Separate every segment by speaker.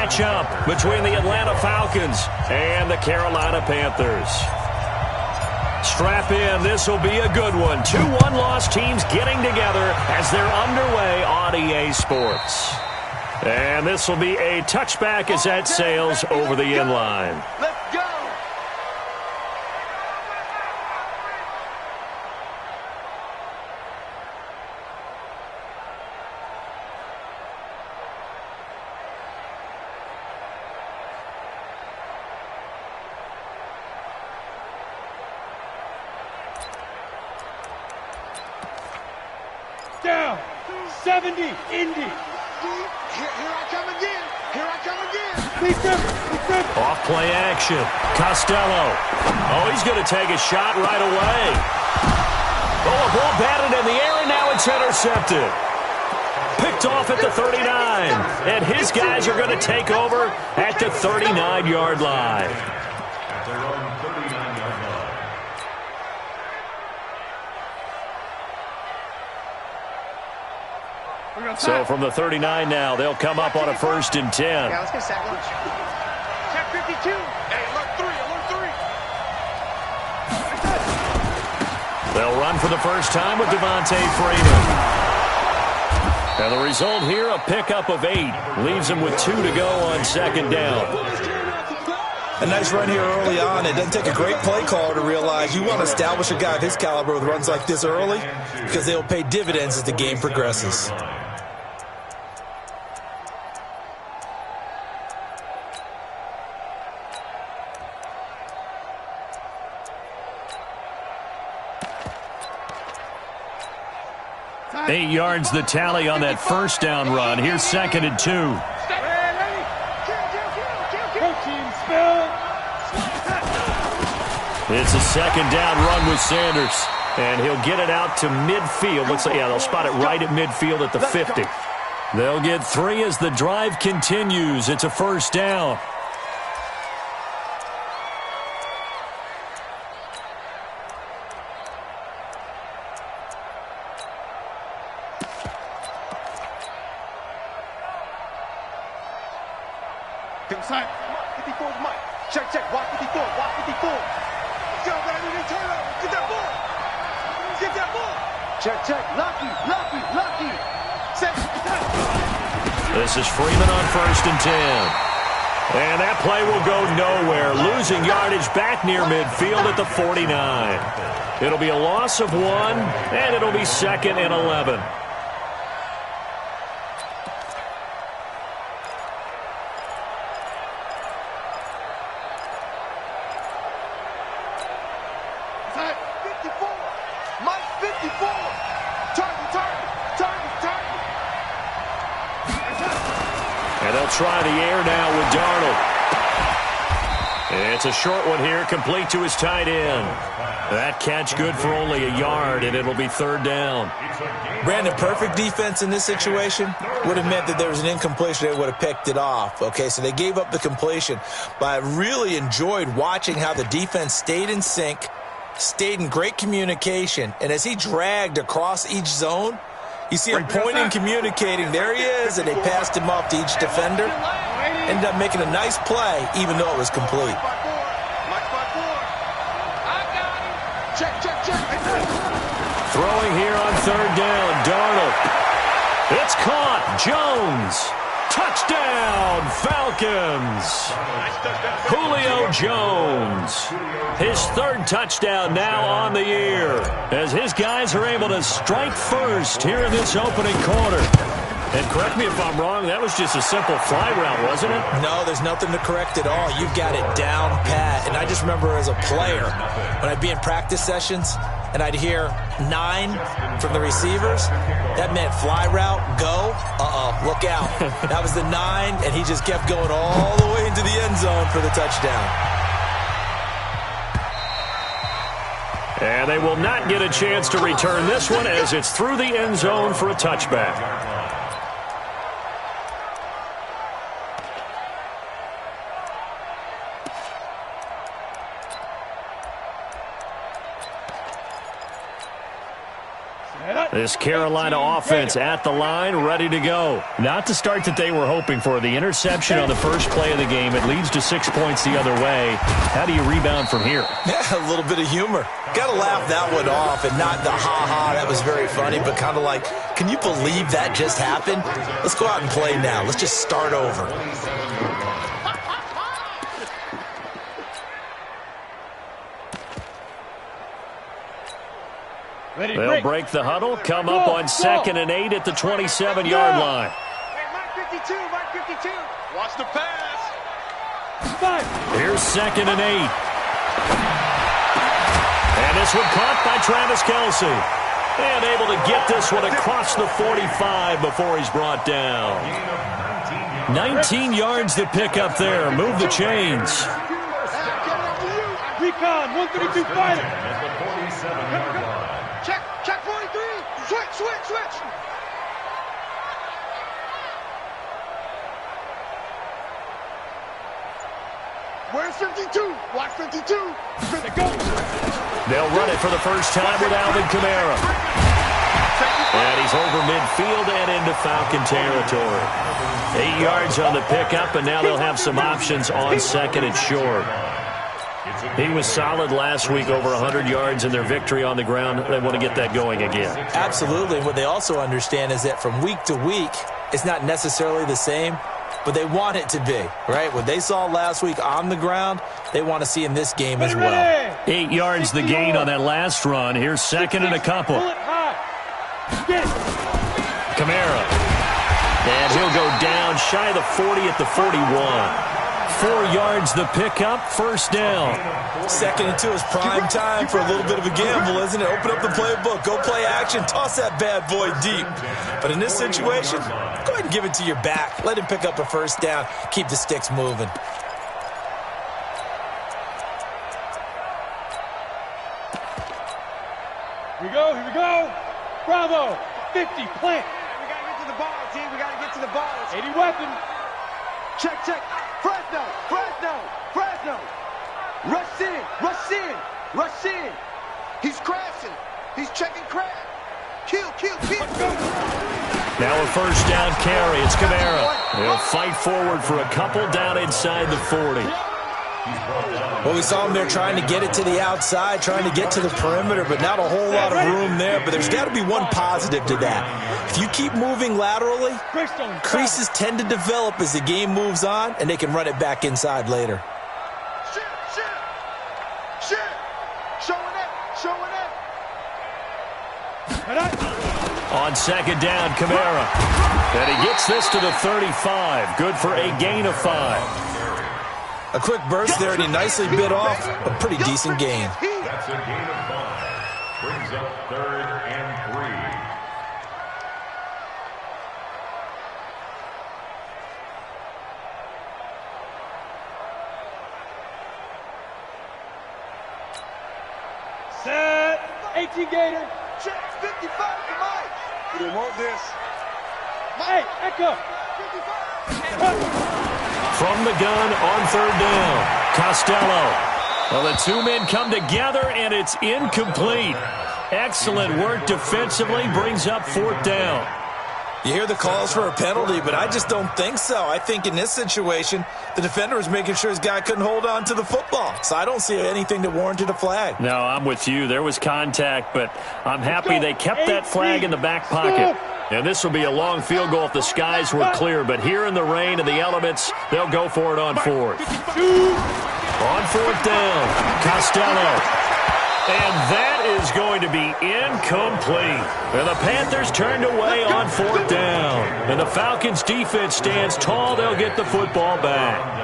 Speaker 1: matchup between the Atlanta Falcons and the Carolina Panthers. Strap in. This will be a good one. 2 one-loss teams getting together as they're underway on EA Sports. And this will be a touchback as that sails over the inline.
Speaker 2: Let's go.
Speaker 3: Down. 70. Indy.
Speaker 2: Here I come again. Here I come again.
Speaker 1: Off play action. Costello. Oh, he's going to take a shot right away. Oh, a ball batted in the air, and now it's intercepted. Picked off at the 39. And his guys are going to take over at the 39-yard line. So from the 39 now, they'll come up on a 1st and 10.
Speaker 2: Yeah, let's get sack lunch. Sack 52. Hey, alert 3, alert 3.
Speaker 1: They'll run for the first time with Devontae Freeman. And the result here, a pickup of 8. Leaves them with 2 to go on 2nd down.
Speaker 4: A nice run here early on. It doesn't take a great play caller to realize you want to establish a guy of his caliber with runs like this early because they'll pay dividends as the game progresses.
Speaker 1: Eight yards the tally on that first down run. Here's 2nd and 2. It's a 2nd down run with Sanders. And he'll get it out to midfield. Looks like, yeah, they'll spot it right at midfield at the 50. They'll get 3 as the drive continues. It's a 1st down.
Speaker 2: Inside. 54 is Mike. Check, check. Watch 54. Watch 54. Yo, baby, they turn up. Get that ball. Get that ball. Check, check. Lucky, lucky, lucky. Set.
Speaker 1: This is Freeman on 1st and 10. And that play will go nowhere. Losing yardage back near midfield at the 49. It'll be a loss of 1, and it'll be 2nd and 11. Try the air now with Darnold. And it's a short one here, complete to his tight end. That catch good for only a yard, and it'll be 3rd down.
Speaker 4: Brandon, perfect defense in this situation would have meant that there was an incompletion. They would have picked it off. Okay, so they gave up the completion. But I really enjoyed watching how the defense stayed in sync, stayed in great communication, and as he dragged across each zone, you see him pointing, communicating. There he is, and they passed him off to each defender. Ended up making a nice play, even though it was complete.
Speaker 1: Throwing here on 3rd down, Darnold. It's caught. Jones. Touchdown, Falcons. Julio Jones. His 3rd touchdown now on the year as his guys are able to strike first here in this opening quarter. And correct me if I'm wrong, that was just a simple fly route, wasn't it?
Speaker 4: No, there's nothing to correct at all. You've got it down pat. And I just remember as a player, when I'd be in practice sessions and I'd hear 9 from the receivers, that meant fly route, go, look out. That was the 9, and he just kept going all the way into the end zone for the touchdown.
Speaker 1: And they will not get a chance to return this one as it's through the end zone for a touchback. This Carolina offense at the line, ready to go. Not the start that they were hoping for. The interception on the first play of the game. It leads to 6 points the other way. How do you rebound from here?
Speaker 4: Yeah, a little bit of humor. Got to laugh that one off, and not the ha-ha, that was very funny, but kind of like, can you believe that just happened? Let's go out and play now. Let's just start over.
Speaker 1: They'll break the huddle, come up on 2nd and 8 at the 27-yard line.
Speaker 2: Mark 52, Mark 52. Watch the pass.
Speaker 1: Here's 2nd and 8. And this one caught by Travis Kelce. And able to get this one across the 45 before he's brought down. 19 yards to pick up there. Move the chains.
Speaker 3: Recon, 132 fighter.
Speaker 2: Check 43. Switch. Where's 52? Watch 52.
Speaker 1: They'll run it for the first time with Alvin Kamara. And he's over midfield and into Falcon territory. 8 yards on the pickup, and now they'll have some options on 2nd and short. He was solid last week, over 100 yards in their victory on the ground. They want to get that going again.
Speaker 4: Absolutely. What they also understand is that from week to week, it's not necessarily the same, but they want it to be, right? What they saw last week on the ground, they want to see in this game as well.
Speaker 1: 8 yards the gain on that last run. Here's 2nd and a couple. Kamara. And he'll go down shy of the 40 at the 41. 4 yards the pickup, first down.
Speaker 4: 2nd and 2 is prime time for a little bit of a gamble, isn't it? Open up the playbook, go play action, toss that bad boy deep. But in this situation, go ahead and give it to your back. Let him pick up a first down. Keep the sticks moving.
Speaker 3: Here we go. Bravo. 50, plant.
Speaker 2: We got to get to the ball, G. We got to get to the ball.
Speaker 3: 80 weapon.
Speaker 2: Check. Fresno. Rush in. He's crashing. He's checking crash. Kill.
Speaker 1: Now a first down carry. It's Kamara. They'll fight forward for a couple down inside the 40.
Speaker 4: Well, we saw him there trying to get it to the outside, trying to get to the perimeter, but not a whole lot of room there. But there's got to be one positive to that. If you keep moving laterally, creases tend to develop as the game moves on, and they can run it back inside later.
Speaker 2: Shit. Showing it.
Speaker 1: On 2nd down, Kamara. And he gets this to the 35. Good for a gain of 5.
Speaker 4: A quick burst there, and he nicely bit off a pretty decent gain.
Speaker 5: That's a gain of 5. Brings up 3rd and 3.
Speaker 3: Set. 18 Gator.
Speaker 2: Check 55 to Mike. We didn't want this.
Speaker 3: Hey, Echo.
Speaker 2: 55.
Speaker 1: From the gun on 3rd down, Costello. Well, the two men come together, and it's incomplete. Excellent work defensively, brings up 4th down.
Speaker 4: You hear the calls for a penalty, but I just don't think so. I think in this situation, the defender was making sure his guy couldn't hold on to the football. So I don't see anything that warranted a flag.
Speaker 1: No, I'm with you. There was contact, but I'm happy they kept that flag in the back pocket. And this will be a long field goal if the skies were clear. But here in the rain and the elements, they'll go for it on 4th. On 4th down, Costello. And that is going to be incomplete. And the Panthers turned away on 4th down. And the Falcons' defense stands tall. They'll get the football back.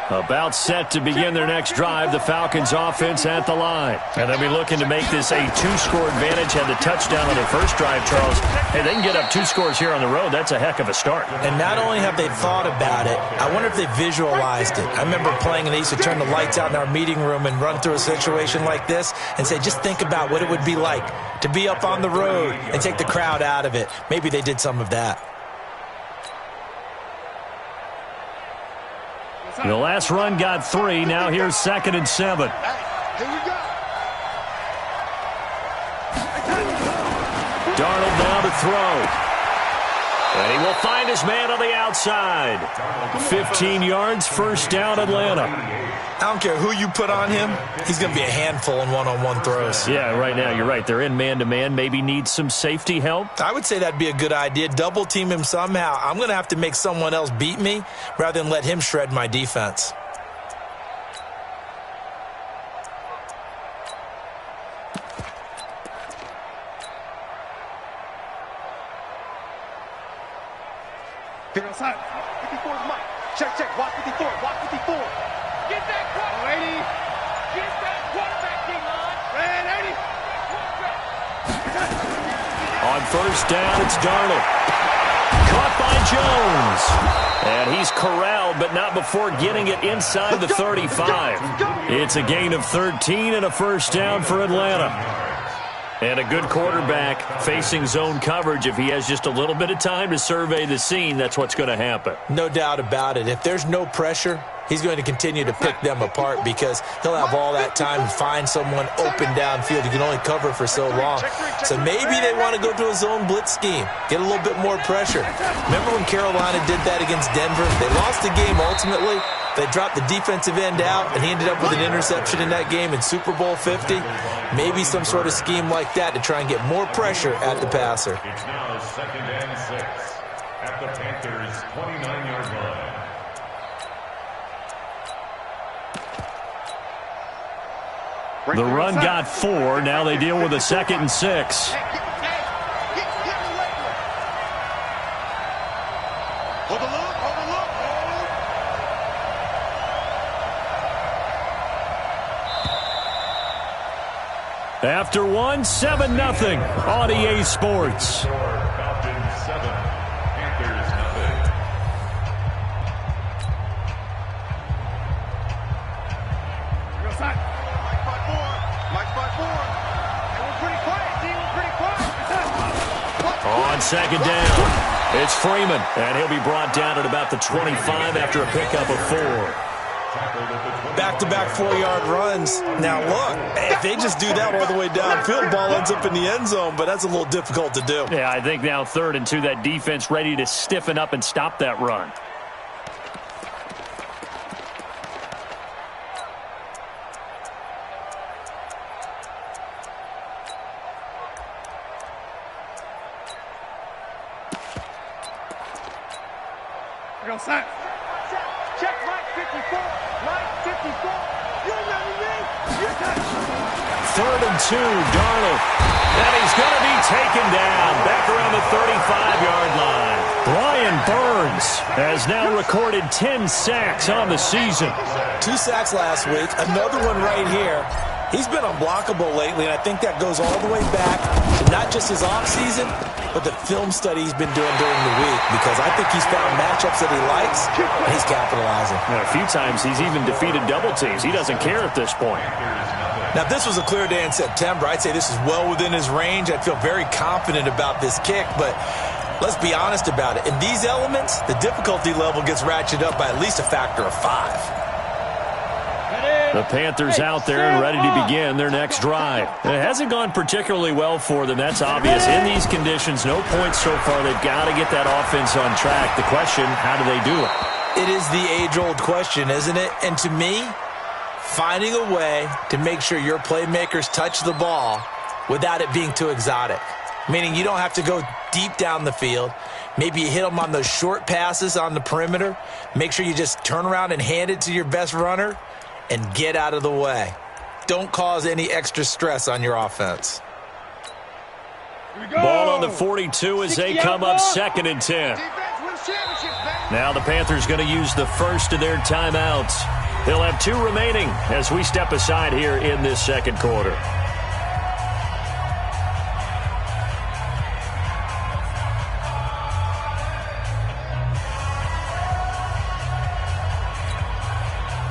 Speaker 1: About set to begin their next drive, the Falcons offense at the line. And they'll be looking to make this a 2-score advantage. Had the touchdown on their first drive, Charles. Hey, they can get up 2 scores here on the road. That's a heck of a start.
Speaker 4: And not only have they thought about it, I wonder if they visualized it. I remember playing, and they used to turn the lights out in our meeting room and run through a situation like this and say, just think about what it would be like to be up on the road and take the crowd out of it. Maybe they did some of that.
Speaker 1: The last run got 3. Now here's 2nd and 7.
Speaker 2: Here we go.
Speaker 1: Darnold now to throw. And he will find his man on the outside. 15 yards, first down, Atlanta.
Speaker 4: I don't care who you put on him. He's going to be a handful in one-on-one throws.
Speaker 1: Yeah, right now, you're right. They're in man-to-man. Maybe needs some safety help.
Speaker 4: I would say that'd be a good idea. Double team him somehow. I'm going to have to make someone else beat me rather than let him shred my defense.
Speaker 2: Outside. 54's Mike. Check, check. Watch 54. Watch 54. Get that quarterback. 80. Get that quarterback, D-line. Red 80.
Speaker 1: On first down, it's Darnold. Caught by Jones. And he's corralled, but not before getting it inside the 35. It's a gain of 13 and a first down for Atlanta. And a good quarterback facing zone coverage. If he has just a little bit of time to survey the scene, that's what's going to happen.
Speaker 4: No doubt about it. If there's no pressure, he's going to continue to pick them apart because he'll have all that time to find someone open downfield. He can only cover for so long. So maybe they want to go to a zone blitz scheme, get a little bit more pressure. Remember when Carolina did that against Denver? They lost the game ultimately. They dropped the defensive end out, and he ended up with an interception in that game in Super Bowl 50. Maybe some sort of scheme like that to try and get more pressure at the passer.
Speaker 5: It's now 2nd and 6 at the Panthers' 29-yard line.
Speaker 1: The run got 4. Now they deal with a 2nd and 6.
Speaker 2: Hold the look, hold the look, hold.
Speaker 1: After one, 7-0 on EA Sports.
Speaker 5: Falcons 7, Panthers 0.
Speaker 2: Outside. Mike 5-4. Hey, we're pretty quiet, D. We're pretty quiet.
Speaker 1: On second down, it's Freeman, and he'll be brought down at about the 25 after a pickup of 4.
Speaker 4: Back-to-back 4-yard runs. Now, look, if they just do that all the way downfield, ball ends up in the end zone, but that's a little difficult to do.
Speaker 1: Yeah, I think now 3rd and 2, that defense ready to stiffen up and stop that run.
Speaker 2: Outside. Check right 54. Right 54. You remember me? You got
Speaker 1: 3rd and 2, Darnold. And he's going to be taken down back around the 35-yard line. Brian Burns has now recorded 10 sacks on the season.
Speaker 4: 2 sacks last week, another one right here. He's been unblockable lately, and I think that goes all the way back to not just his offseason, but the film study he's been doing during the week, because I think he's found matchups that he likes, and he's capitalizing.
Speaker 1: And a few times he's even defeated double teams. He doesn't care at this point.
Speaker 4: Now, if this was a clear day in September, I'd say this is well within his range. I'd feel very confident about this kick, but let's be honest about it. In these elements, the difficulty level gets ratcheted up by at least a factor of 5.
Speaker 1: The Panthers out there and ready to begin their next drive. It hasn't gone particularly well for them. That's obvious. In these conditions, no points so far. They've got to get that offense on track. The question, how do they do it?
Speaker 4: It is the age-old question, isn't it? And to me, finding a way to make sure your playmakers touch the ball without it being too exotic. Meaning you don't have to go deep down the field. Maybe you hit them on those short passes on the perimeter. Make sure you just turn around and hand it to your best runner and get out of the way. Don't cause any extra stress on your offense.
Speaker 1: Ball on the 42 as they come up 2nd and 10. Now the Panthers going to use the first of their timeouts. They'll have 2 remaining as we step aside here in this second quarter.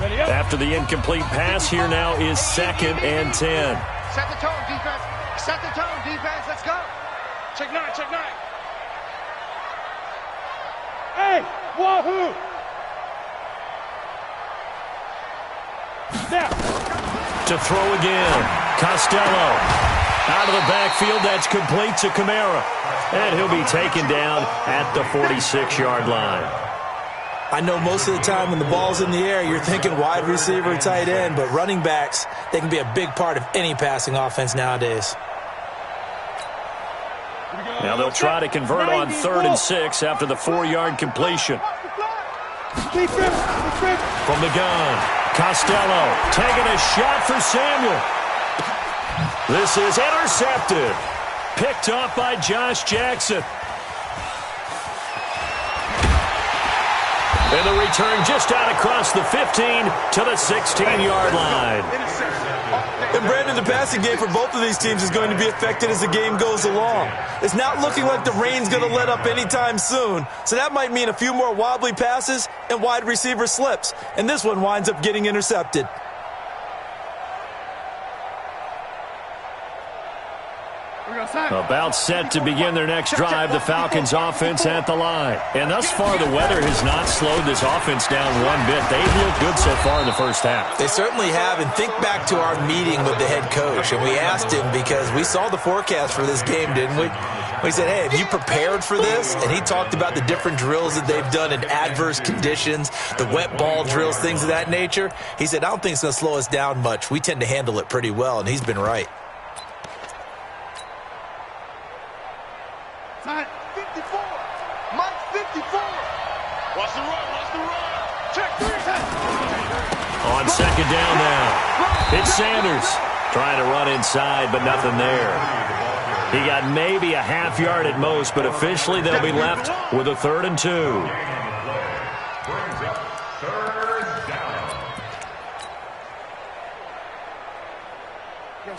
Speaker 1: After the incomplete pass, here now is 2nd and 10.
Speaker 2: Set the tone, defense. Set the tone, defense. Let's go. Check 9, check 9.
Speaker 3: Hey, wahoo! Now.
Speaker 1: To throw again. Costello. Out of the backfield, that's complete to Kamara. And he'll be taken down at the 46-yard line.
Speaker 4: I know most of the time when the ball's in the air, you're thinking wide receiver, tight end, but running backs, they can be a big part of any passing offense nowadays.
Speaker 1: Now they'll try to convert on 3rd and 6 after the 4-yard completion. From the gun, Costello taking a shot for Samuel. This is intercepted. Picked off by Josh Jackson. And the return just out across the 15 to the 16-yard line.
Speaker 4: And Brandon, the passing game for both of these teams is going to be affected as the game goes along. It's not looking like the rain's going to let up anytime soon, so that might mean a few more wobbly passes and wide receiver slips. And this one winds up getting intercepted.
Speaker 1: About set to begin their next drive, the Falcons offense at the line. And thus far, the weather has not slowed this offense down one bit. They've looked good so far in the first half.
Speaker 4: They certainly have, and think back to our meeting with the head coach, and we asked him because we saw the forecast for this game, didn't we? We said, hey, have you prepared for this? And he talked about the different drills that they've done in adverse conditions, the wet ball drills, things of that nature. He said, I don't think it's going to slow us down much. We tend to handle it pretty well, and he's been right.
Speaker 2: Time 54. Mike 54. Watch the run. Check 3.
Speaker 1: On second down now. It's Sanders trying to run inside, but nothing there. He got maybe a half yard at most, but officially they'll be left with a 3rd and 2.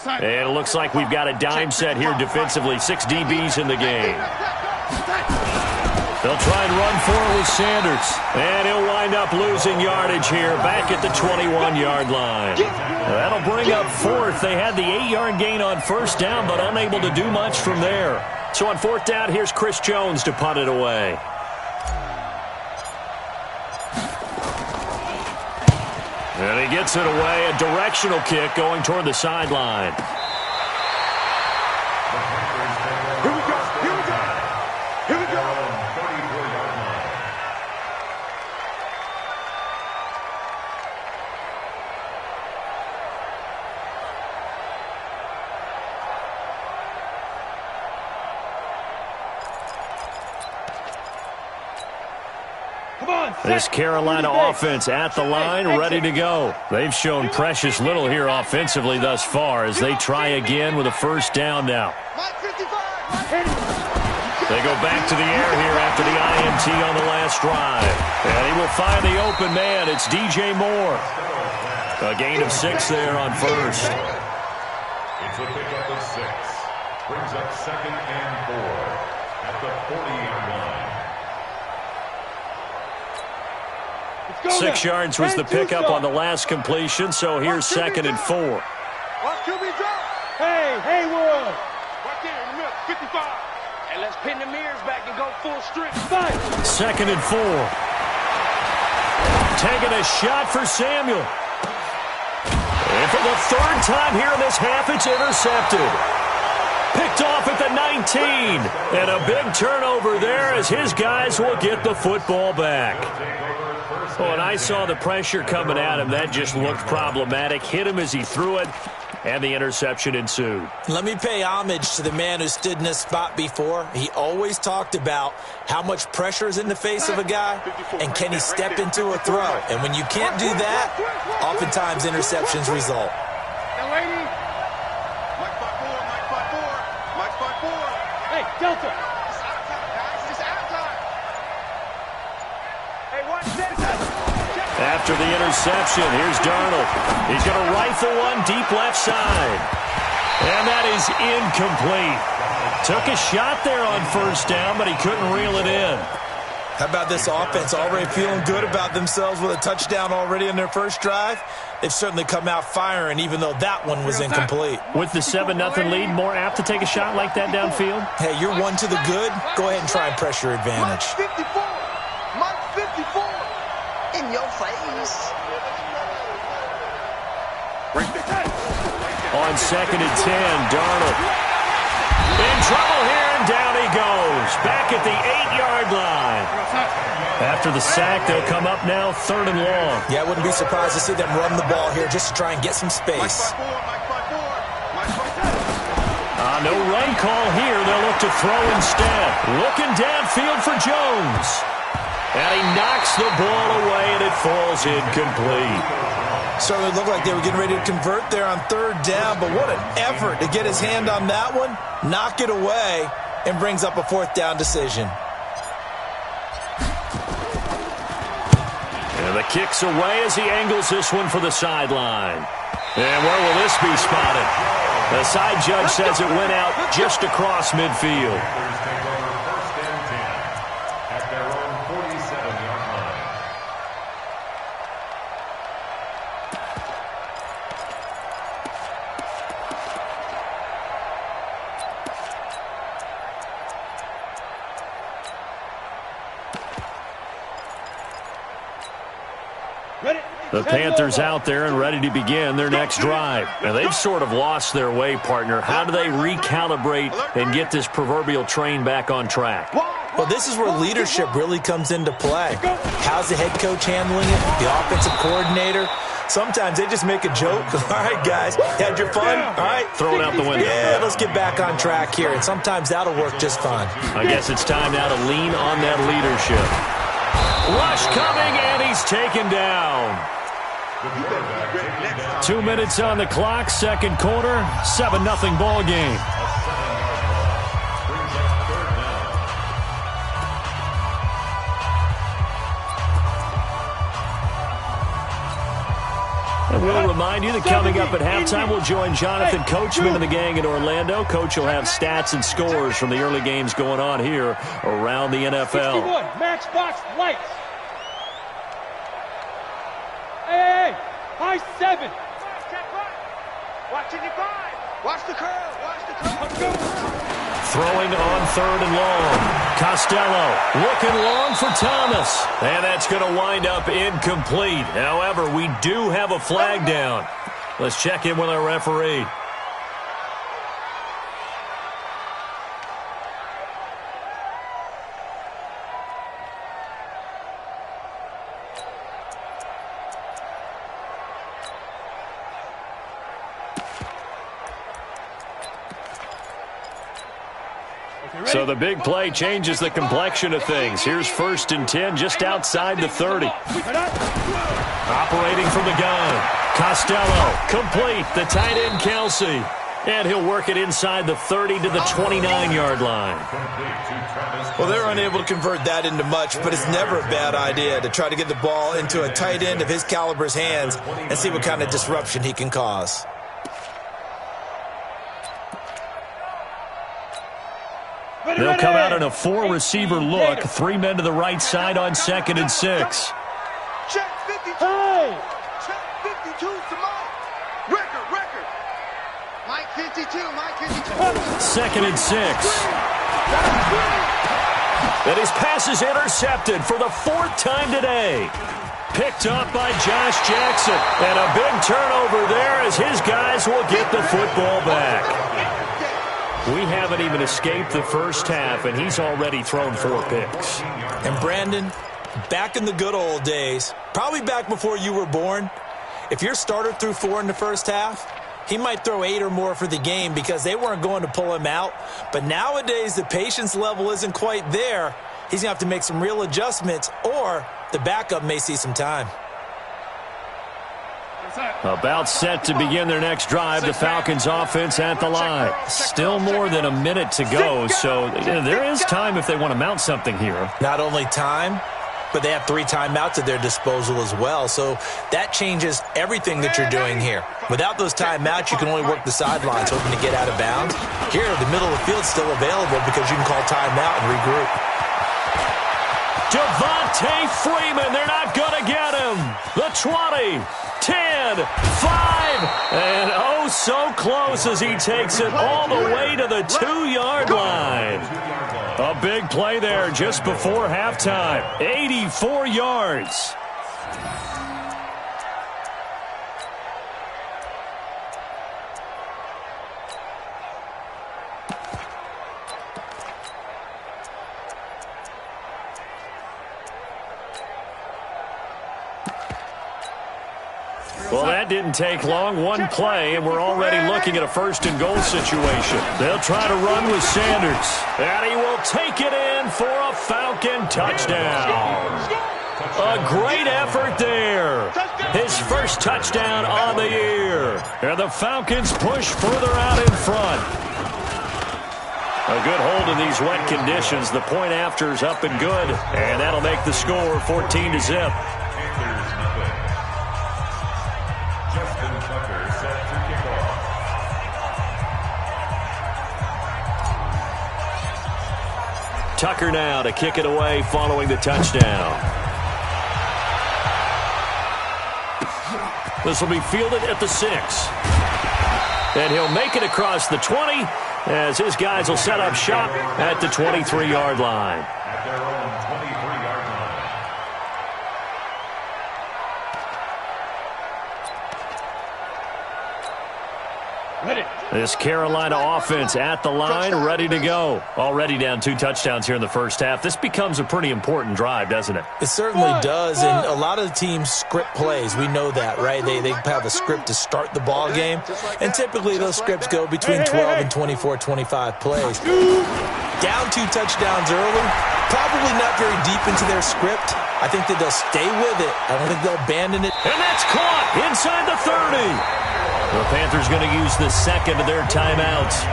Speaker 1: And it looks like we've got a dime set here defensively. 6 DBs in the game. They'll try and run for it with Sanders. And he'll wind up losing yardage here back at the 21-yard line. That'll bring up 4th. They had the 8-yard gain on 1st down, but unable to do much from there. So on 4th down, here's Chris Jones to punt it away. And he gets it away, a directional kick going toward the sideline.
Speaker 2: Here we go.
Speaker 5: 34-yard line.
Speaker 1: This Carolina offense at the line, ready to go. They've shown precious little here offensively thus far as they try again with a 1st down now. They go back to the air here after the INT on the last drive. And he will find the open man. It's DJ Moore. A gain of 6 there on 1st.
Speaker 5: It's a pickup of 6. Brings up 2nd and 4 at the 40-yard line.
Speaker 1: 6 yards was the pickup on the last completion, so here's 2nd and 4.
Speaker 2: Watch QB drop.
Speaker 3: Hey, Haywood.
Speaker 2: Right there in the middle, 55. And let's pin the mirrors back and go full strength.
Speaker 1: 2nd and 4. Taking a shot for Samuel. And for the 3rd time here in this half, it's intercepted. Picked off at the 19. And a big turnover there as his guys will get the football back. Oh, and I saw the pressure coming at him. That just looked problematic. Hit him as he threw it, and the interception ensued.
Speaker 4: Let me pay homage to the man who stood in this spot before. He always talked about how much pressure is in the face of a guy, and can he step into a throw. And when you can't do that, oftentimes interceptions result.
Speaker 2: Now, lady. Mike 5-4.
Speaker 3: Hey, Delta.
Speaker 2: It's out of time, guys. It's out of time. Hey, watch this.
Speaker 1: After the interception, here's Darnold. He's going to rifle one deep left side. And that is incomplete. Took a shot there on 1st down, but he couldn't reel it in.
Speaker 4: How about this offense already feeling good about themselves with a touchdown already in their 1st drive? They've certainly come out firing, even though that one was incomplete.
Speaker 1: With the 7-0 lead, more apt to take a shot like that downfield?
Speaker 4: Hey, you're one to the good. Go ahead and try and pressure advantage.
Speaker 2: Mike 54. Mike 54. In your face.
Speaker 1: On 2nd and 10, Darnold. In trouble here, and down he goes. Back at the 8-yard line. After the sack, they'll come up now 3rd and long.
Speaker 4: Yeah, I wouldn't be surprised to see them run the ball here just to try and get some space.
Speaker 1: No run call here. They'll look to throw instead. Looking downfield for Jones. And he knocks the ball away, and it falls incomplete.
Speaker 4: Certainly looked like they were getting ready to convert there on 3rd down, but what an effort to get his hand on that one, knock it away, and brings up a 4th down decision.
Speaker 1: And the kick's away as he angles this one for the sideline. And where will this be spotted? The side judge says it went out just across midfield. The Panthers out there and ready to begin their next drive. Now, they've sort of lost their way, partner. How do they recalibrate and get this proverbial train back on track?
Speaker 4: Well, this is where leadership really comes into play. How's the head coach handling it? The offensive coordinator? Sometimes they just make a joke. All right, guys, had your fun? All right.
Speaker 1: Throw it out the window.
Speaker 4: Yeah, let's get back on track here. And sometimes that'll work just fine.
Speaker 1: I guess it's time now to lean on that leadership. Rush coming, and he's taken down. 2 minutes on the clock, 2nd quarter, 7-0 ball game. And we'll remind you that coming up at halftime, we'll join Jonathan Coachman and the gang in Orlando. Coach will have stats and scores from the early games going on here around the NFL.
Speaker 3: 61, matchbox lights. Hey, high 7.
Speaker 2: Watching it by. Watch the curve. Watch the curve.
Speaker 1: Throwing on 3rd and long. Costello looking long for Thomas. And that's going to wind up incomplete. However, we do have a flag down. Let's check in with our referee. So the big play changes the complexion of things. Here's 1st and 10 just outside the 30. Operating from the gun. Costello complete. The tight end Kelsey. And he'll work it inside the 30 to the 29-yard line.
Speaker 4: Well, they're unable to convert that into much, but it's never a bad idea to try to get the ball into a tight end of his caliber's hands and see what kind of disruption he can cause.
Speaker 1: They'll come out in a 4-receiver look. 3 men to the right side on 2nd and 6.
Speaker 2: Check 52. Hey. Check 52 to Mike. Record. Mike 52. Mike 52.
Speaker 1: 2nd and 6. And his pass is intercepted for the 4th time today. Picked up by Josh Jackson. And a big turnover there as his guys will get the football back. We haven't even escaped the first half, and he's already thrown 4 picks.
Speaker 4: And Brandon, back in the good old days, probably back before you were born, if your starter threw 4 in the first half, he might throw 8 or more for the game because they weren't going to pull him out. But nowadays, the patience level isn't quite there. He's going to have to make some real adjustments, or the backup may see some time.
Speaker 1: About set to begin their next drive, the Falcons offense at the line. Still more than a minute to go, so there is time if they want to mount something here.
Speaker 4: Not only time, but they have 3 timeouts at their disposal as well, so that changes everything that you're doing here. Without those timeouts, you can only work the sidelines hoping to get out of bounds. Here, the middle of the field's still available because you can call timeout and regroup.
Speaker 1: Devontae Freeman, they're not going to get him. The 20, 10, 5, and oh so close as he takes it all the way to the 2-yard line. A big play there just before halftime. 84 yards. Well, that didn't take long. One play, and we're already looking at a first-and-goal situation. They'll try to run with Sanders. And he will take it in for a Falcon touchdown. A great effort there. His first touchdown on the year. And the Falcons push further out in front. A good hold in these wet conditions. The point after is up and good. And that'll make the score 14-0. Tucker now to kick it away following the touchdown. This will be fielded at the 6. And he'll make it across the 20 as his guys will set up shop at the 23-yard line.
Speaker 5: At their own 23-yard line.
Speaker 3: Ready.
Speaker 1: This Carolina offense at the line, ready to go. Already down 2 touchdowns here in the first half. This becomes a pretty important drive, doesn't it?
Speaker 4: It certainly does, and a lot of the teams script plays. We know that, right? They have a script to start the ball game, and typically those scripts go between 12 and 24, 25 plays. Down 2 touchdowns early, probably not very deep into their script. I think that they'll stay with it. I don't think they'll abandon it.
Speaker 1: And that's caught inside the 30. The Panthers going to use the second of their timeouts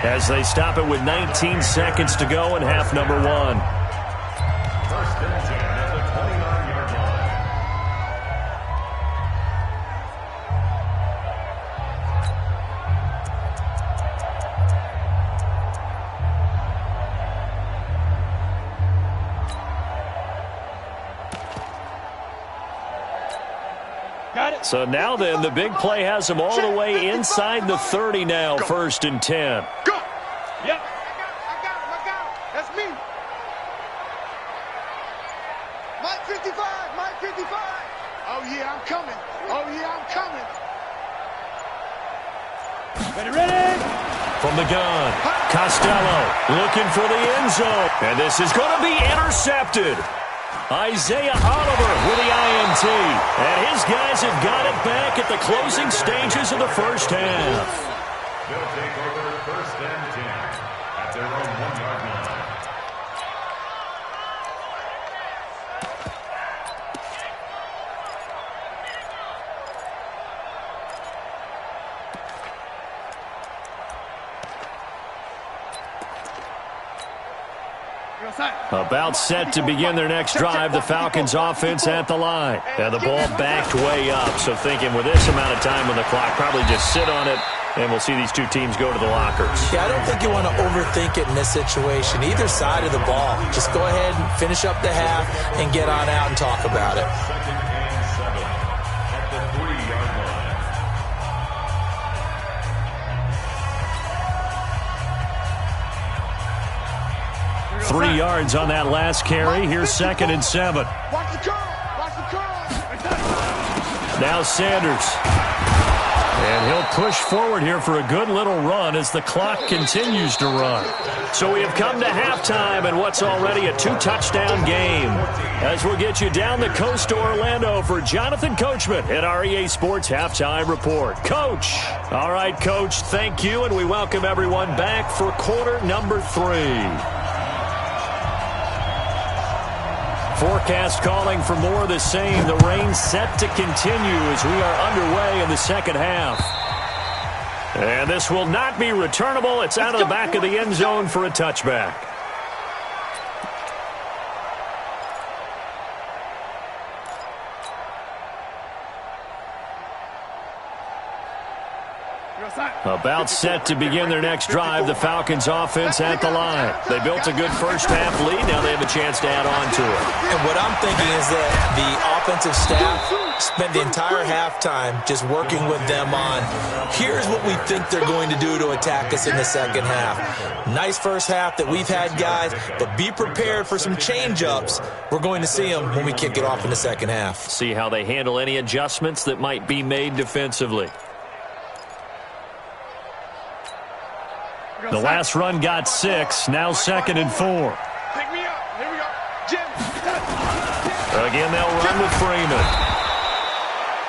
Speaker 1: as they stop it with 19 seconds to go in half number 1.
Speaker 5: First and 10 at the 29-yard line.
Speaker 3: Got it.
Speaker 1: So now then, the big play has them all the way inside the 30 now, first and 10.
Speaker 2: Go.
Speaker 3: Yep.
Speaker 2: I got him. That's me. Mike 55. Oh, yeah, I'm coming.
Speaker 3: Ready.
Speaker 1: From the gun, Costello looking for the end zone. And this is going to be intercepted. Isaiah Oliver with the INT. And his guys have got it back at the closing stages of the first half.
Speaker 5: They'll take over first and 10 at their own 1-yard line.
Speaker 1: About set to begin their next drive, the Falcons offense at the line. And the ball backed way up, so thinking with this amount of time on the clock, probably just sit on it, and we'll see these two teams go to the lockers.
Speaker 4: Yeah, I don't think you want to overthink it in this situation. Either side of the ball, just go ahead and finish up the half and get on out and talk about it.
Speaker 5: Second and 7 at the 3-yard line.
Speaker 1: 3 yards on that last carry. Here's second and 7.
Speaker 2: Watch the curl.
Speaker 1: Now Sanders. And he'll push forward here for a good little run as the clock continues to run. So we have come to halftime in what's already a 2-touchdown game. As we'll get you down the coast to Orlando for Jonathan Coachman at our EA Sports Halftime Report. Coach. All right, Coach, thank you, and we welcome everyone back for quarter number 3. Forecast calling for more of the same. The rain set to continue as we are underway in the second half. And this will not be returnable. It's out of the back of the end zone for a touchback. About set to begin their next drive, the Falcons offense at the line. They built a good first half lead. Now they have a chance to add on to it.
Speaker 4: And what I'm thinking is that the offensive staff spent the entire halftime just working with them on, here's what we think they're going to do to attack us in the second half. Nice first half that we've had, guys, but be prepared for some change-ups. We're going to see them when we kick it off in the second half.
Speaker 1: See how they handle any adjustments that might be made defensively. The last run got 6, now second and 4.
Speaker 2: Pick me up. Here we go. Jim.
Speaker 1: Again, they'll run with Freeman.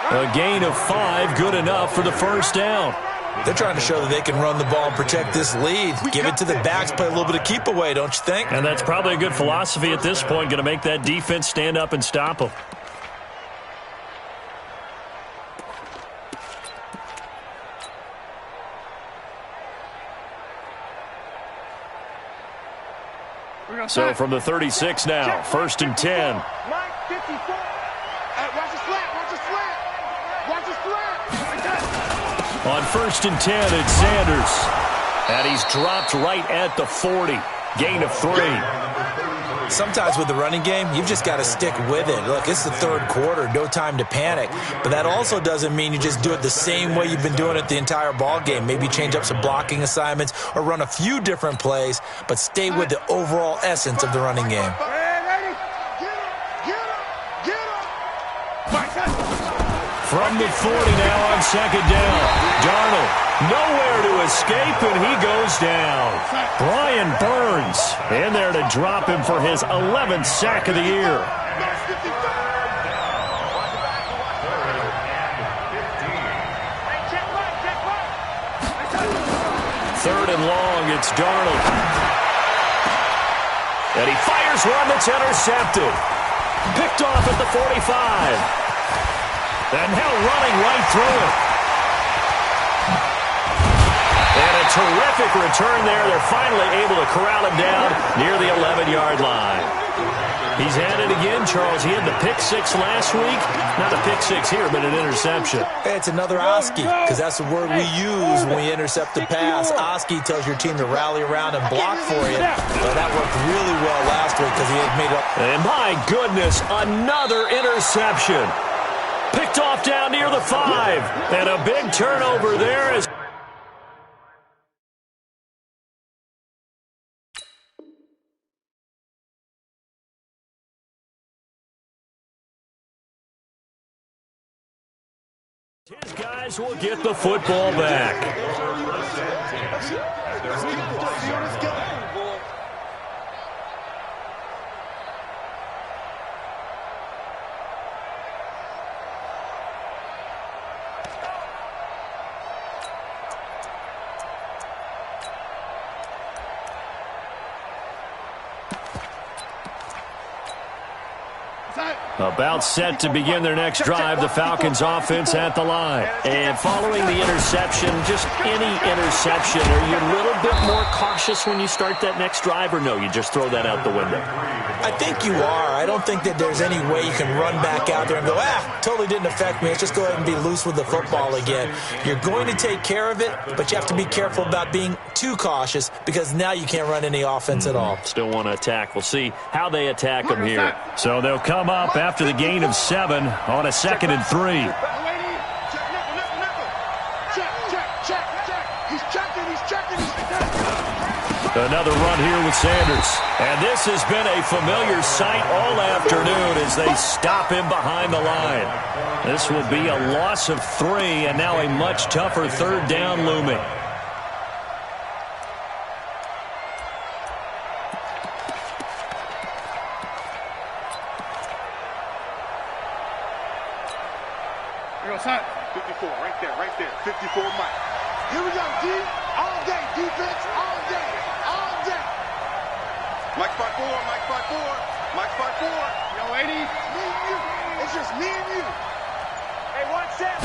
Speaker 1: A gain of 5, good enough for the first down.
Speaker 4: They're trying to show that they can run the ball and protect this lead. Give it to the backs, play a little bit of keep away, don't you think?
Speaker 1: And that's probably a good philosophy at this point, going to make that defense stand up and stop them. So from the 36 now, 1st and 10.
Speaker 2: Mike, 54. Watch the slant, watch the slant. Watch the slant.
Speaker 1: On 1st and 10, it's Sanders. And he's dropped right at the 40. Gain of 3.
Speaker 4: Sometimes with the running game, you've just got to stick with it. Look, it's the 3rd quarter, no time to panic. But that also doesn't mean you just do it the same way you've been doing it the entire ball game. Maybe change up some blocking assignments or run a few different plays, but stay with the overall essence of the running game.
Speaker 1: From the 40 now on 2nd down. Darnold, nowhere to escape, and he goes down. Brian Burns in there to drop him for his 11th sack of the year. Third and long, it's Darnold. And he fires one that's intercepted. Picked off at the 45. And now running right through it. And a terrific return there. They're finally able to corral him down near the 11-yard line. He's had it again, Charles. He had the pick 6 last week. Not a pick 6 here, but an interception.
Speaker 4: Hey, it's another Oski, because that's the word we use when we intercept the pass. Oski tells your team to rally around and block for you. But that worked really well last week because he had made up.
Speaker 1: And my goodness, another interception. Picked off down near the 5. And a big turnover there as his guys will get the football back. About set to begin their next drive, the Falcons offense at the line. And following the interception, just any interception, are you a little bit more cautious when you start that next drive, or no, you just throw that out the window?
Speaker 4: I think you are. I don't think that there's any way you can run back out there and go, totally didn't affect me. Let's just go ahead and be loose with the football again. You're going to take care of it, but you have to be careful about being too cautious because now you can't run any offense at all.
Speaker 1: Still want to attack. We'll see how they attack them here. So they'll come up after the gain of 7 on a 2nd and 3. Another run here with Sanders. And this has been a familiar sight all afternoon as they stop him behind the line. This will be a loss of 3 and now a much tougher 3rd down looming.
Speaker 2: Here goes Hunt. 54, right there. 54, Mike. Here we go, D. All day, defense, all day. Mike spot 4, Mike spot 4, Mike spot 4. Yo, 80. Me and you. It's just me and you. Hey, one set.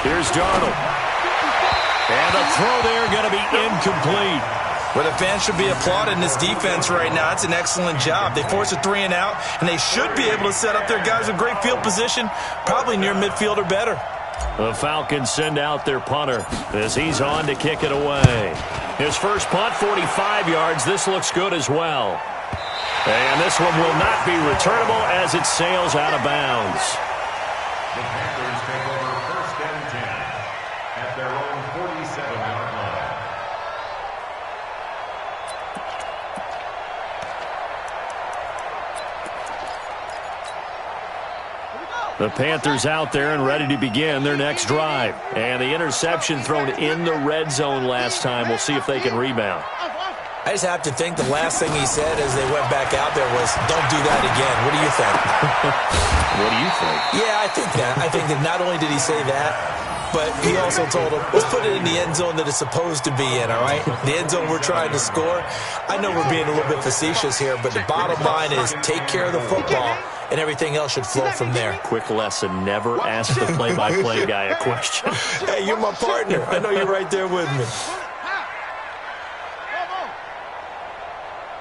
Speaker 1: Here's Darnold. And a throw there going to be incomplete.
Speaker 4: Well, the fans should be applauding this defense right now. It's an excellent job. They force a 3 and out, and they should be able to set up their guys with great field position, probably near midfield or better.
Speaker 1: The Falcons send out their punter as he's on to kick it away. His first punt, 45 yards. This looks good as well. And this one will not be returnable as it sails out of bounds.
Speaker 5: The Panthers take over 1st and 10 at their own 47-yard line.
Speaker 1: The Panthers out there and ready to begin their next drive. And the interception thrown in the red zone last time. We'll see if they can rebound.
Speaker 4: I just have to think the last thing he said as they went back out there was, don't do that again. What do you think?
Speaker 1: What do you think?
Speaker 4: Yeah, I think that. I think that not only did he say that, but he also told him, let's put it in the end zone that it's supposed to be in, all right? The end zone we're trying to score. I know we're being a little bit facetious here, but the bottom line is take care of the football, and everything else should flow from there.
Speaker 1: Quick lesson, never ask the play-by-play guy a question.
Speaker 4: Hey, you're my partner. I know you're right there with me.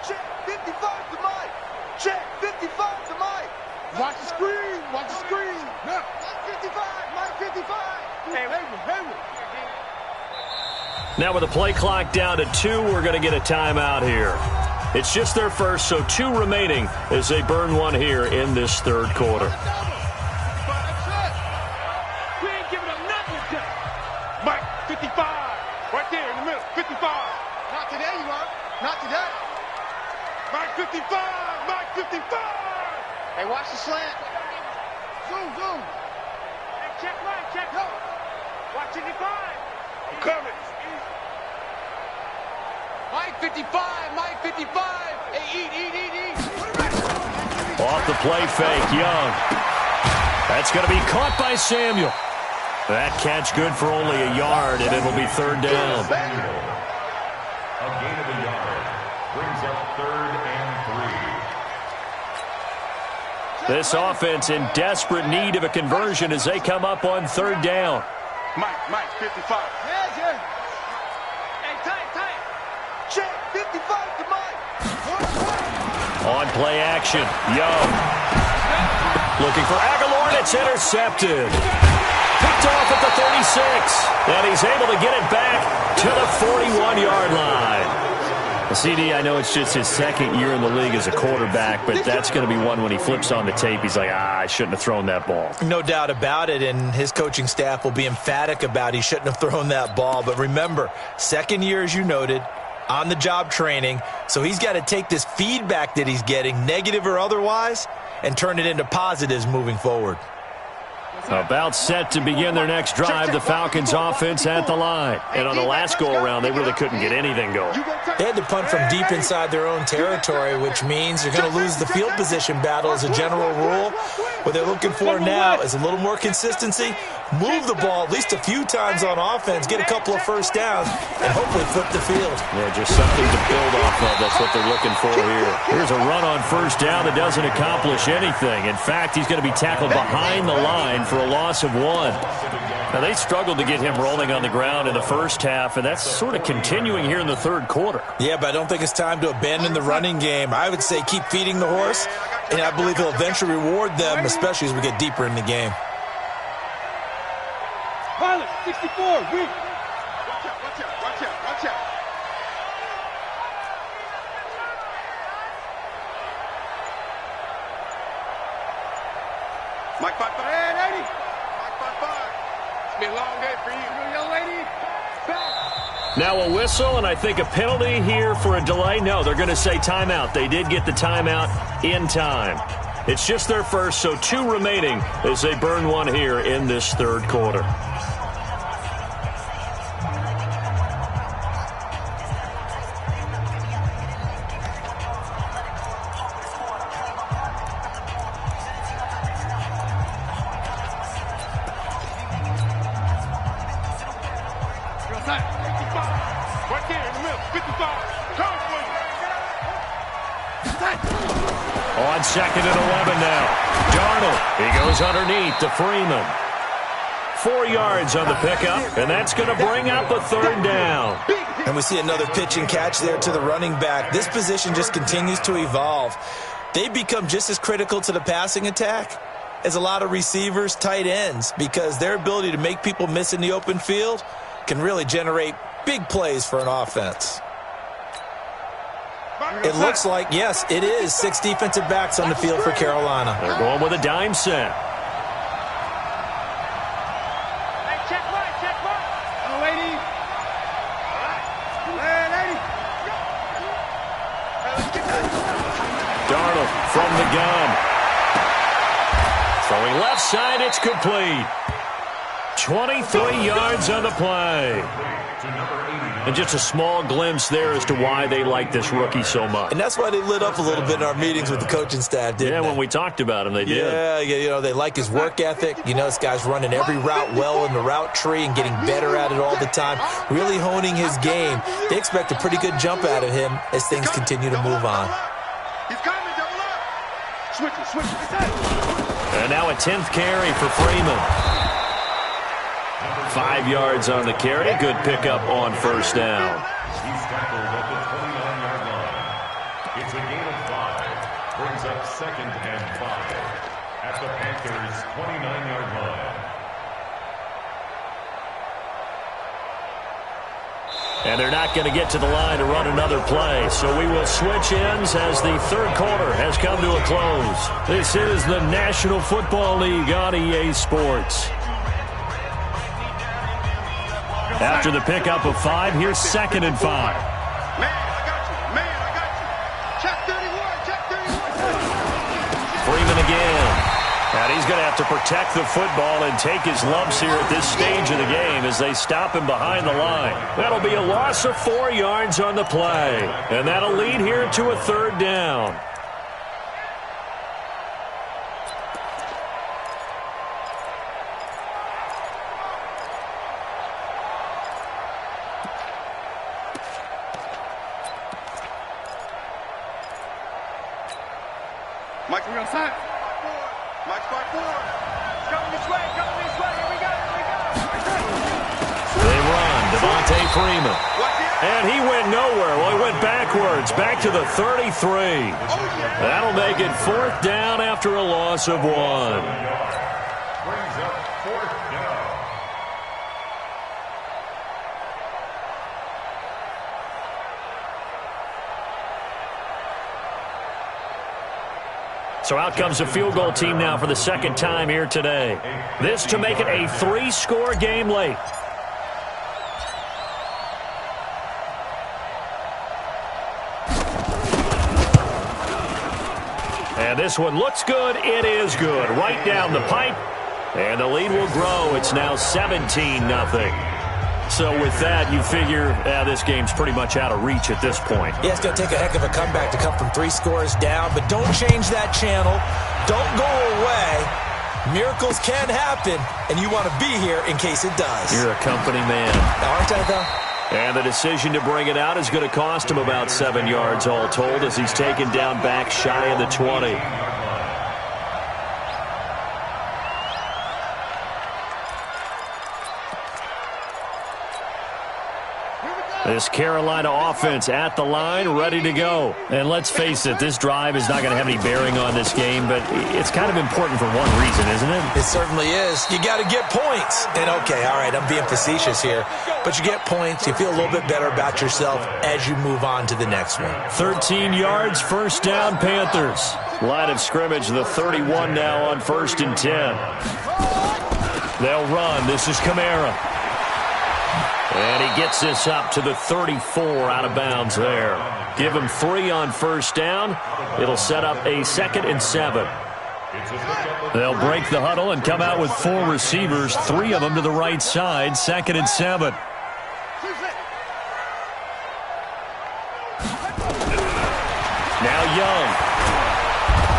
Speaker 2: Check 55 to Mike. Check 55 to Mike. Watch the screen. Watch the screen. Mike 55. Mike 55.
Speaker 1: Now with the play clock down to 2, we're going to get a timeout here. It's just their first, so 2 remaining as they burn one here in this third quarter.
Speaker 2: We ain't giving up nothing today. Mike 55. Right there in the middle. 55. Not today, you are. Not today. Mike 55. Mike 55. Hey, watch the slant. Zoom, zoom. Hey, check right, check. Go. Watch 55. I'm coming. Mike 55. Mike 55. Hey, eat.
Speaker 1: Off the play fake, Young. That's going to be caught by Samuel. That catch good for only a yard, and it'll be third down.
Speaker 5: A gain of a yard brings up 3rd and 3.
Speaker 1: This offense in desperate need of a conversion as they come up on third down.
Speaker 2: Mike 55. Yeah. Hey, tight. Check 55 to Mike.
Speaker 1: On play action, Young. Looking for Aguilar, and it's intercepted. Picked off at the 36, and he's able to get it back to the 41-yard line. CD, I know it's just his second year in the league as a quarterback, but that's going to be one when he flips on the tape, he's like, I shouldn't have thrown that ball.
Speaker 4: No doubt about it, and his coaching staff will be emphatic about he shouldn't have thrown that ball. But remember, second year, as you noted, on-the-job training, so he's got to take this feedback that he's getting, negative or otherwise, and turn it into positives moving forward.
Speaker 1: About set to begin their next drive, the Falcons offense at the line. And on the last go-around, they really couldn't get anything going.
Speaker 4: They had to punt from deep inside their own territory, which means they're going to lose the field position battle as a general rule. What they're looking for now is a little more consistency, move the ball at least a few times on offense, get a couple of first downs, and hopefully flip the field.
Speaker 1: Yeah, just something to build off of. That's what they're looking for here. Here's a run on first down that doesn't accomplish anything. In fact, he's going to be tackled behind the line for a loss of 1. Now, they struggled to get him rolling on the ground in the first half, and that's sort of continuing here in the third quarter.
Speaker 4: Yeah, but I don't think it's time to abandon the running game. I would say keep feeding the horse, and I believe he'll eventually reward them, especially as we get deeper in the game.
Speaker 3: Pilot, 64, weak.
Speaker 2: Watch out. Mike 55. Hey, 80. Mike 55. It's been a long day for you, young lady. Back.
Speaker 1: Now a whistle, and I think a penalty here for a delay. No, they're going to say timeout. They did get the timeout in time. It's just their first, so 2 remaining as they burn one here in this third quarter.
Speaker 2: Right there in the middle, 55. Come for you.
Speaker 1: On second and 11 now. Darnold, he goes underneath to Freeman. 4 yards on the pickup, and that's going to bring up a third down.
Speaker 4: And we see another pitch and catch there to the running back. This position just continues to evolve. They become just as critical to the passing attack as a lot of receivers, tight ends, because their ability to make people miss in the open field can really generate big plays for an offense. It looks like, yes, it is 6 defensive backs on the field for Carolina.
Speaker 1: They're going with a dime set.
Speaker 2: Hey, check right. Oh, lady. Hey, lady. Hey, let's get that.
Speaker 1: Darnold from the gun. Throwing left side, it's complete. 23 yards on the play. And just a small glimpse there as to why they like this rookie so much.
Speaker 4: And that's why they lit up a little bit in our meetings with the coaching staff, didn't they?
Speaker 1: When we talked about him, they did.
Speaker 4: Yeah, you know, they like his work ethic. You know, this guy's running every route well in the route tree and getting better at it all the time, really honing his game. They expect a pretty good jump out of him as things continue to move on.
Speaker 2: He's coming, double up. Switch it.
Speaker 1: And now a 10th carry for Freeman. 5 yards on the carry. Good pickup on first down.
Speaker 5: He's tackled at the 29-yard line. It's a gain of 5. Brings up 2nd and 5 at the Panthers' 29-yard line.
Speaker 1: And they're not going to get to the line to run another play. So we will switch ends as the third quarter has come to a close. This is the National Football League on EA Sports. After the pickup of 5, here's 2nd and 5.
Speaker 2: Man, I got you. Check 31.
Speaker 1: Freeman again. And he's going to have to protect the football and take his lumps here at this stage of the game as they stop him behind the line. That'll be a loss of 4 yards on the play. And that'll lead here to a third down.
Speaker 2: Mike, we're on side. Mike's going forward. It's coming this way. Here we go.
Speaker 1: They run. Devontae Freeman. And he went nowhere. Well, he went backwards. Back to the 33. That'll make it 4th down after a loss of 1.
Speaker 5: Brings up 4th down.
Speaker 1: So out comes the field goal team now for the second time here today. This to make it a 3-score game late. And this one looks good. It is good. Right down the pipe. And the lead will grow. It's now 17-0. So with that, you figure this game's pretty much out of reach at this point.
Speaker 4: Yeah, it's going to take a heck of a comeback to come from 3 scores down, but don't change that channel. Don't go away. Miracles can happen, and you want to be here in case it does.
Speaker 1: You're a company man.
Speaker 4: Aren't I, though?
Speaker 1: And the decision to bring it out is going to cost him about 7 yards all told as he's taken down back shy of the 20. This Carolina offense at the line, ready to go. And let's face it, this drive is not going to have any bearing on this game, but it's kind of important for one reason, isn't it?
Speaker 4: It certainly is. You got to get points. And, okay, all right, I'm being facetious here, but you get points. You feel a little bit better about yourself as you move on to the next one.
Speaker 1: 13 yards, first down, Panthers. Line of scrimmage, the 31 now on 1st and 10. They'll run. This is Kamara. And he gets this up to the 34 out of bounds there. Give him 3 on first down. It'll set up a 2nd and 7. They'll break the huddle and come out with 4 receivers, 3 of them to the right side, 2nd and 7. Now Young.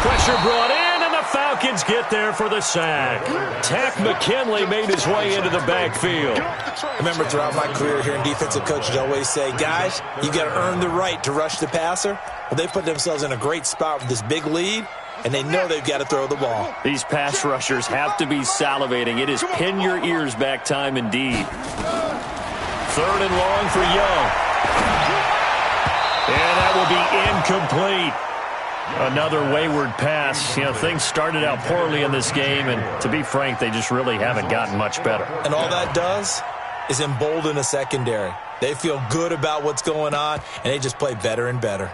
Speaker 1: Pressure brought in, and the Falcons get there for the sack. Tack McKinley made his way into the backfield.
Speaker 4: I remember throughout my career hearing defensive coaches always say, guys, you got to earn the right to rush the passer. Well, they put themselves in a great spot with this big lead, and they know they've got to throw the ball.
Speaker 1: These pass rushers have to be salivating. It is pin your ears back time indeed. 3rd and long for Young. And that will be incomplete. Another wayward pass. You know, things started out poorly in this game, and to be frank, they just really haven't gotten much better.
Speaker 4: And all that does is embolden a secondary. They feel good about what's going on, and they just play better and better.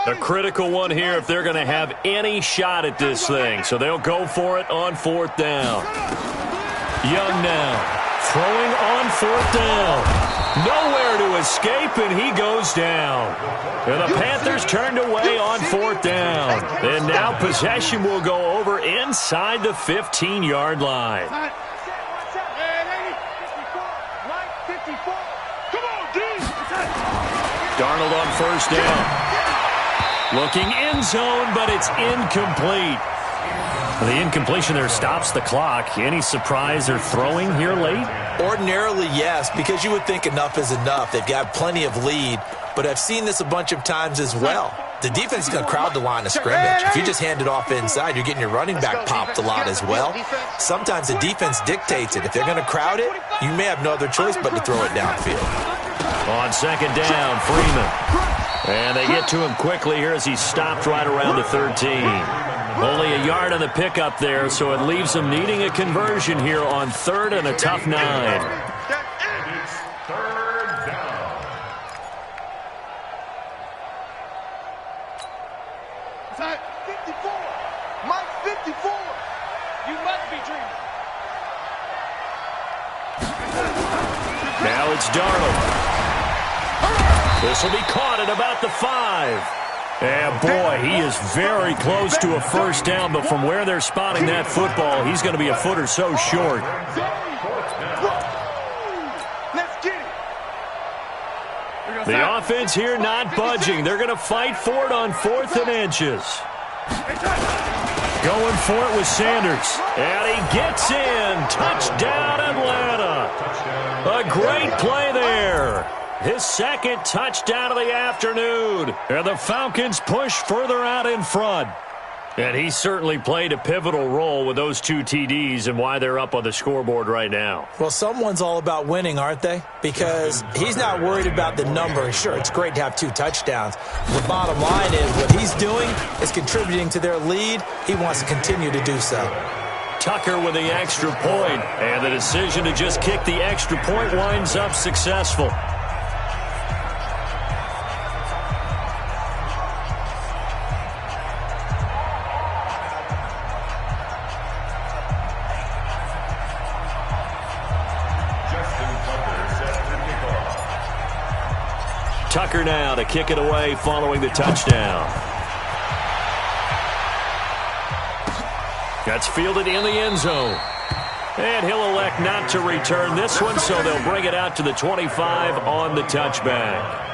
Speaker 1: A critical one here if they're going to have any shot at this thing. So they'll go for it on 4th down. Young now. Throwing on fourth down. Nowhere to escape, and he goes down. And the Panthers turned away on fourth down. And now possession will go over inside the 15-yard line. Darnold on first down. Looking end zone, but it's incomplete. The incompletion there stops the clock. Any surprise they're throwing here late?
Speaker 4: Ordinarily, yes, because you would think enough is enough. They've got plenty of lead, but I've seen this a bunch of times as well. The defense is going to crowd the line of scrimmage. If you just hand it off inside, you're getting your running back popped a lot as well. Sometimes the defense dictates it. If they're going to crowd it, you may have no other choice but to throw it downfield.
Speaker 1: On second down, Freeman. And they get to him quickly here as he's stopped right around the 13. Only a yard on the pickup there, so it leaves them needing a conversion here on third and a tough 9.
Speaker 5: And it's third down.
Speaker 2: Time 54. Mike 54. You must be dreaming.
Speaker 1: Now it's Darnold. This will be caught at about the 5. And boy, he is very close to a first down, but from where they're spotting that football, he's going to be a foot or so short.
Speaker 2: Let's get it.
Speaker 1: The offense here not budging. They're going to fight for it on 4th and inches. Going for it with Sanders. And he gets in. Touchdown, Atlanta. A great play there. His second touchdown of the afternoon. And the Falcons push further out in front. And he certainly played a pivotal role with those 2 TDs and why they're up on the scoreboard right now.
Speaker 4: Well, someone's all about winning, aren't they? Because he's not worried about the number. Sure, it's great to have 2 touchdowns. The bottom line is what he's doing is contributing to their lead. He wants to continue to do so.
Speaker 1: Tucker with the extra point. And the decision to just kick the extra point winds up successful. Tucker now to kick it away following the touchdown. That's fielded in the end zone. And he'll elect not to return this one, so they'll bring it out to the 25 on the touchback.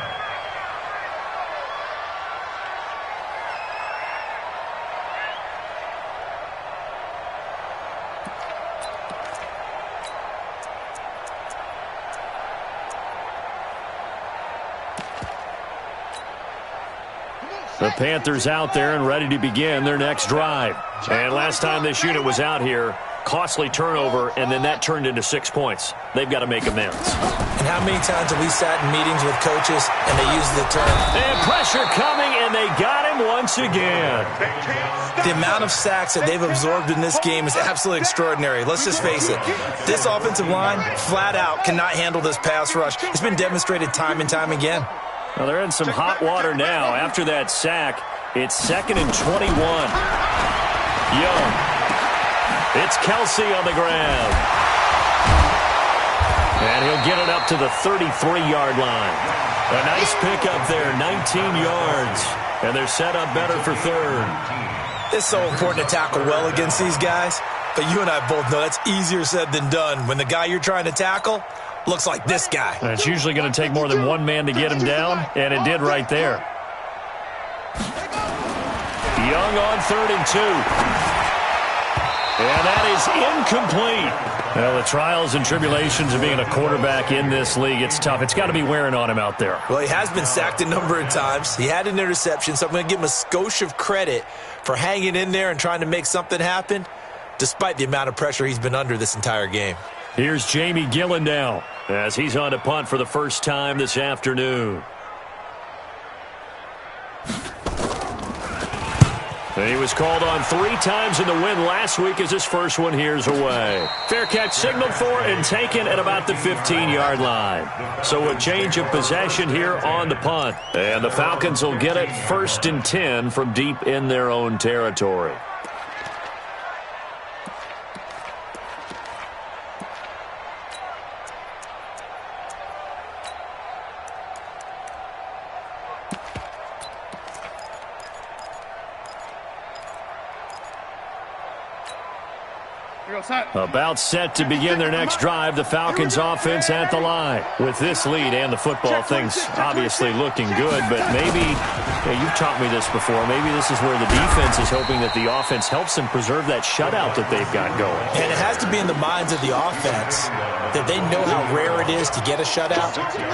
Speaker 1: The Panthers out there and ready to begin their next drive. And last time this unit was out here, costly turnover, and then that turned into 6 points. They've got to make amends.
Speaker 4: And how many times have we sat in meetings with coaches and they use the term?
Speaker 1: And pressure coming, and they got him once again.
Speaker 4: The amount of sacks that they've absorbed in this game is absolutely extraordinary. Let's just face it. This offensive line, flat out, cannot handle this pass rush. It's been demonstrated time and time again.
Speaker 1: Well, they're in some hot water now. After that sack, it's 2nd and 21. Young. It's Kelsey on the ground. And he'll get it up to the 33-yard line. A nice pickup there, 19 yards. And they're set up better for third.
Speaker 4: It's so important to tackle well against these guys. But you and I both know that's easier said than done. When the guy you're trying to tackle looks like this guy.
Speaker 1: And it's usually going to take more than one man to get him down, and it did right there. Young on 3rd and 2. And that is incomplete. Well, the trials and tribulations of being a quarterback in this league, it's tough. It's got to be wearing on him out there.
Speaker 4: Well, he has been sacked a number of times. He had an interception, so I'm going to give him a skosh of credit for hanging in there and trying to make something happen, despite the amount of pressure he's been under this entire game.
Speaker 1: Here's Jamie Gillen now, as he's on to punt for the first time this afternoon. And he was called on 3 times in the win last week as his first one here's away. Fair catch signaled for and taken at about the 15-yard line. So a change of possession here on the punt. And the Falcons will get it 1st and 10 from deep in their own territory. About set to begin their next drive, the Falcons offense at the line. With this lead and the football, things obviously looking good, but maybe, you've taught me this before, maybe this is where the defense is hoping that the offense helps them preserve that shutout that they've got going.
Speaker 4: And it has to be in the minds of the offense that they know how rare it is to get a shutout.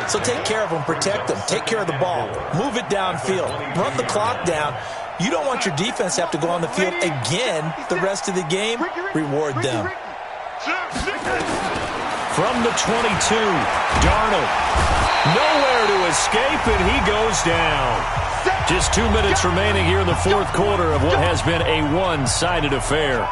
Speaker 4: So take care of them, protect them, take care of the ball, move it downfield, run the clock down. You don't want your defense to have to go on the field again the rest of the game. Reward them.
Speaker 1: From the 22, Darnold. Nowhere to escape, and he goes down. Just 2 minutes remaining here in the fourth quarter of what has been a one-sided affair.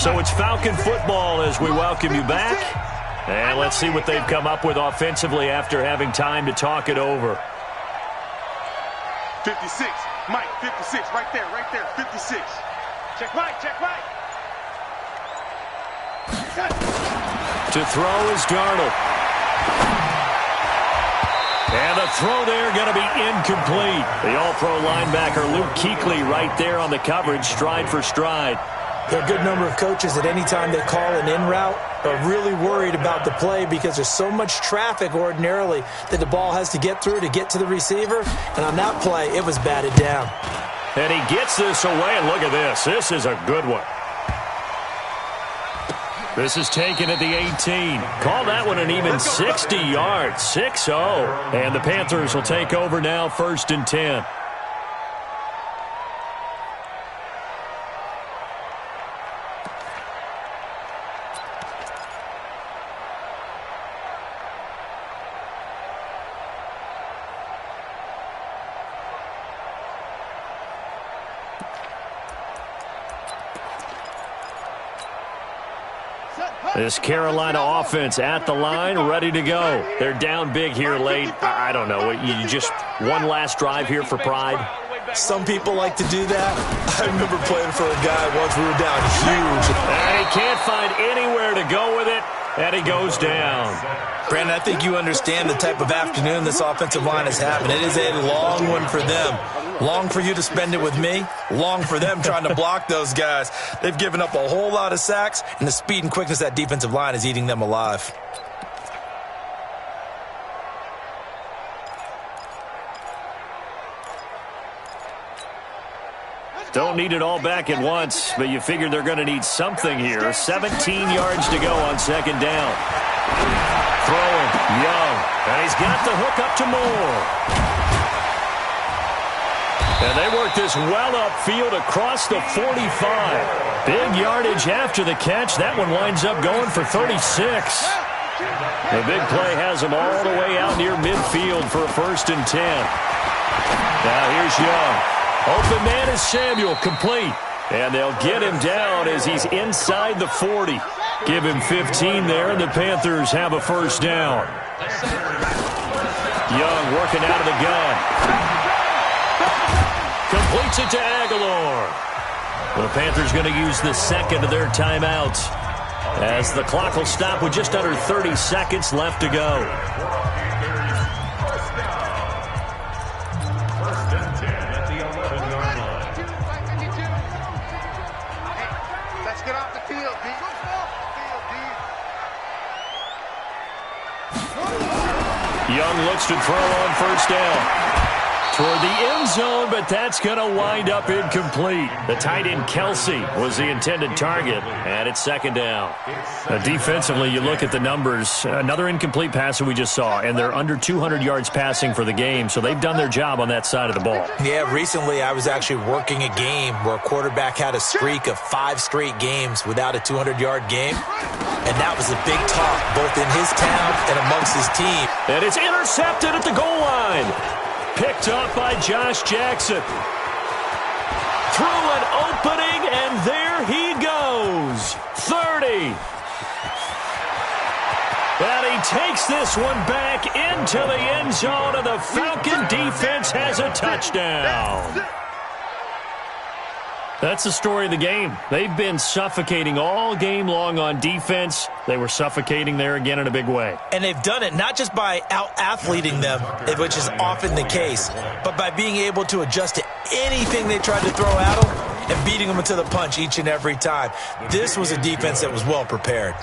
Speaker 1: So it's Falcon football as we welcome you back. And let's see what they've come up with offensively after having time to talk it over.
Speaker 2: 56. Mike, 56. Right there, 56. Check right.
Speaker 1: To throw is Darnold. And the throw there going to be incomplete. The all-pro linebacker Luke Kuechly right there on the coverage, stride for stride.
Speaker 4: There are a good number of coaches at any time they call an in route are really worried about the play because there's so much traffic ordinarily that the ball has to get through to get to the receiver. And on that play, it was batted down.
Speaker 1: And he gets this away, and look at this. This is a good one. This is taken at the 18. Call that one an even 60 yards, 6-0. And the Panthers will take over now, 1st and 10. This Carolina offense at the line, ready to go. They're down big here late. I don't know. You just one last drive here for pride.
Speaker 4: Some people like to do that. I remember playing for a guy once we were down huge.
Speaker 1: And he can't find anywhere to go with it, and he goes down.
Speaker 4: Brandon, I think you understand the type of afternoon this offensive line is having. It is a long one for them. Long for you to spend it with me. Long for them trying to block those guys. They've given up a whole lot of sacks, and the speed and quickness of that defensive line is eating them alive.
Speaker 1: Don't need it all back at once, but you figure they're going to need something here. 17 yards to go on 2nd down. Throwing, Young. And he's got the hook up to Moore. And they work this well upfield across the 45. Big yardage after the catch. That one winds up going for 36. The big play has them all the way out near midfield for a 1st and 10. Now here's Young. Open man is Samuel, complete. And they'll get him down as he's inside the 40. Give him 15 there, and the Panthers have a 1st down. Young working out of the gun. Completes it to Aguilar. The Panthers going to use the 2nd of their timeouts as the clock will stop with just under 30 seconds left to go.
Speaker 2: Let's get off the field, D.
Speaker 1: Young looks to throw on 1st down. Toward the end zone, but that's going to wind up incomplete. The tight end Kelsey was the intended target, and it's 2nd down. Defensively, you look at the numbers. Another incomplete pass that we just saw, and they're under 200 yards passing for the game, so they've done their job on that side of the ball.
Speaker 4: Yeah, recently I was actually working a game where a quarterback had a streak of 5 straight games without a 200-yard game, and that was a big talk both in his town and amongst his team.
Speaker 1: And it's intercepted at the goal line. Picked up by Josh Jackson. Through an opening, and there he goes. 30. And he takes this one back into the end zone, and the Falcon defense has a touchdown. That's the story of the game. They've been suffocating all game long on defense. They were suffocating there again in a big way.
Speaker 4: And they've done it not just by out-athleting them, which is often the case, but by being able to adjust to anything they tried to throw at them and beating them to the punch each and every time. This was a defense that was well prepared.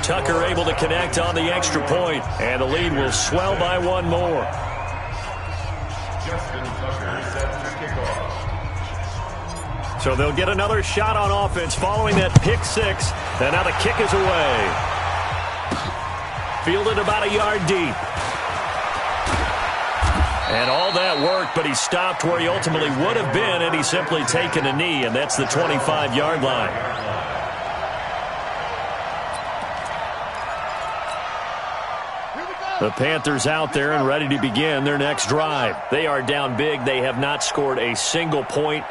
Speaker 1: Tucker able to connect on the extra point, and the lead will swell by one more.
Speaker 5: Justin Tucker set to kick off.
Speaker 1: So they'll get another shot on offense following that pick six. And now the kick is away. Fielded about a yard deep. And all that worked, but he stopped where he ultimately would have been had he simply taken a knee, and that's the 25-yard line. The Panthers out there and ready to begin their next drive. They are down big. They have not scored a single point.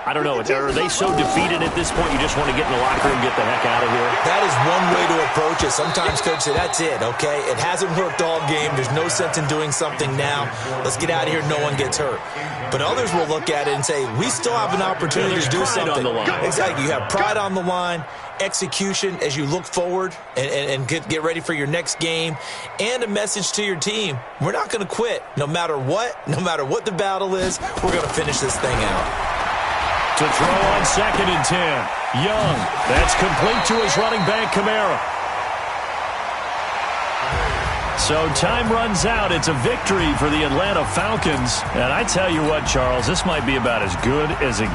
Speaker 1: I don't know. Are they so defeated at this point you just want to get in the locker room and get the heck out of here?
Speaker 4: That is one way to approach it. Sometimes, Coach, say, that's it, okay? It hasn't worked all game. There's no sense in doing something now. Let's get out of here. No one gets hurt. But others will look at it and say, we still have an opportunity to do something.
Speaker 1: On the line.
Speaker 4: Exactly. You have pride on the line, execution as you look forward and get ready for your next game, and a message to your team. We're not going to quit no matter what the battle is. We're going to finish this thing out.
Speaker 1: To throw on 2nd and 10. Young. That's complete to his running back, Kamara. So time runs out. It's a victory for the Atlanta Falcons. And I tell you what, Charles, this might be about as good as it